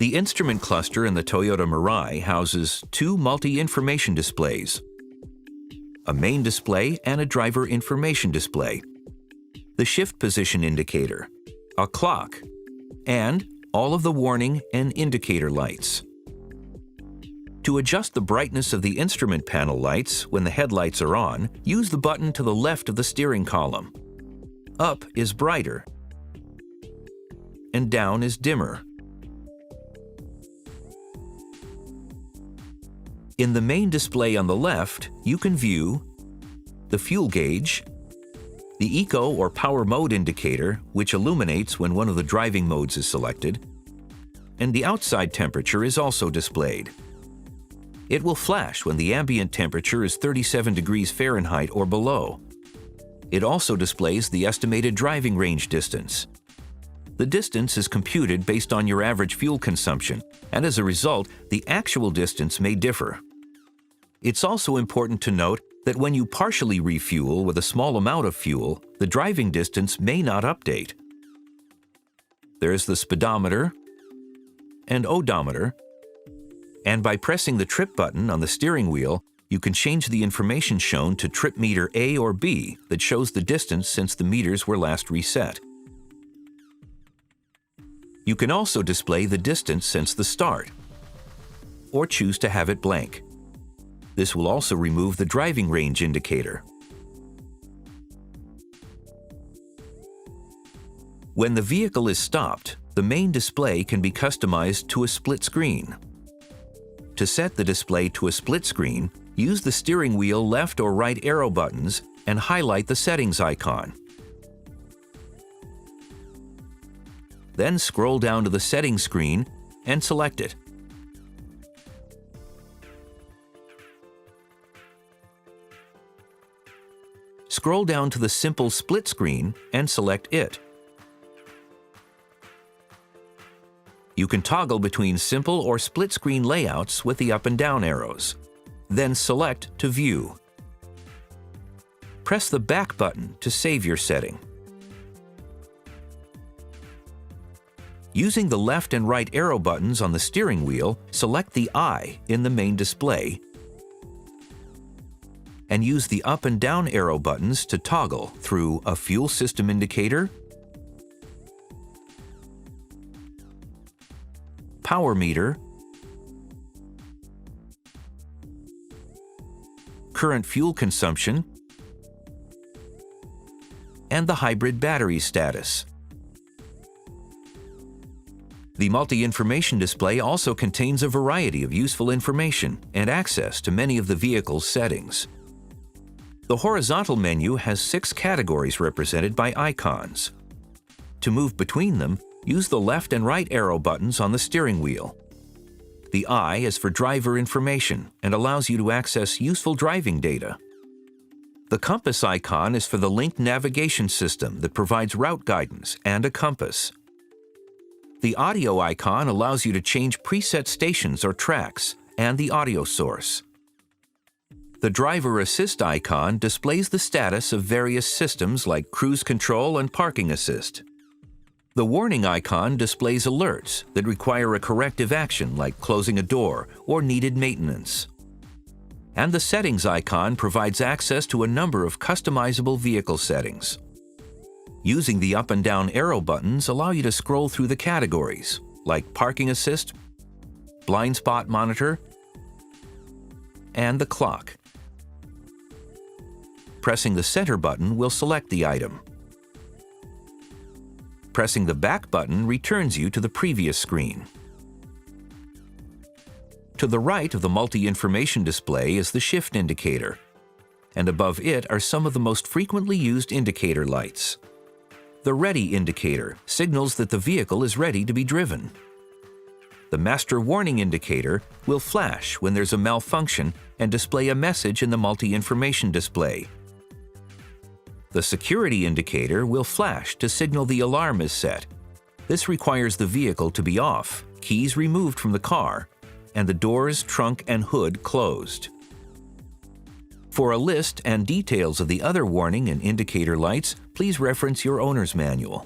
The instrument cluster in the Toyota Mirai houses two multi-information displays, a main display and a driver information display, the shift position indicator, a clock, and all of the warning and indicator lights. To adjust the brightness of the instrument panel lights when the headlights are on, use the button to the left of the steering column. Up is brighter, and down is dimmer. In the main display on the left, you can view the fuel gauge, the eco or power mode indicator, which illuminates when one of the driving modes is selected, and the outside temperature is also displayed. It will flash when the ambient temperature is 37 degrees Fahrenheit or below. It also displays the estimated driving range distance. The distance is computed based on your average fuel consumption, and as a result, the actual distance may differ. It's also important to note that when you partially refuel with a small amount of fuel, the driving distance may not update. There's the speedometer and odometer, and by pressing the trip button on the steering wheel, you can change the information shown to trip meter A or B that shows the distance since the meters were last reset. You can also display the distance since the start, or choose to have it blank. This will also remove the driving range indicator. When the vehicle is stopped, the main display can be customized to a split screen. To set the display to a split screen, use the steering wheel left or right arrow buttons and highlight the settings icon. Then scroll down to the settings screen and select it. Scroll down to the simple split screen and select it. You can toggle between simple or split screen layouts with the up and down arrows. Then select to view. Press the back button to save your setting. Using the left and right arrow buttons on the steering wheel, select the I in the main display and use the up and down arrow buttons to toggle through a fuel system indicator, power meter, current fuel consumption, and the hybrid battery status. The multi-information display also contains a variety of useful information and access to many of the vehicle's settings. The horizontal menu has 6 categories represented by icons. To move between them, use the left and right arrow buttons on the steering wheel. The I is for driver information and allows you to access useful driving data. The compass icon is for the linked navigation system that provides route guidance and a compass. The audio icon allows you to change preset stations or tracks and the audio source. The driver assist icon displays the status of various systems like cruise control and parking assist. The warning icon displays alerts that require a corrective action like closing a door or needed maintenance. And the settings icon provides access to a number of customizable vehicle settings. Using the up and down arrow buttons allow you to scroll through the categories like parking assist, blind spot monitor, and the clock. Pressing the center button will select the item. Pressing the back button returns you to the previous screen. To the right of the multi-information display is the shift indicator, and above it are some of the most frequently used indicator lights. The ready indicator signals that the vehicle is ready to be driven. The master warning indicator will flash when there's a malfunction and display a message in the multi-information display. The security indicator will flash to signal the alarm is set. This requires the vehicle to be off, keys removed from the car, and the doors, trunk, and hood closed. For a list and details of the other warning and indicator lights, please reference your owner's manual.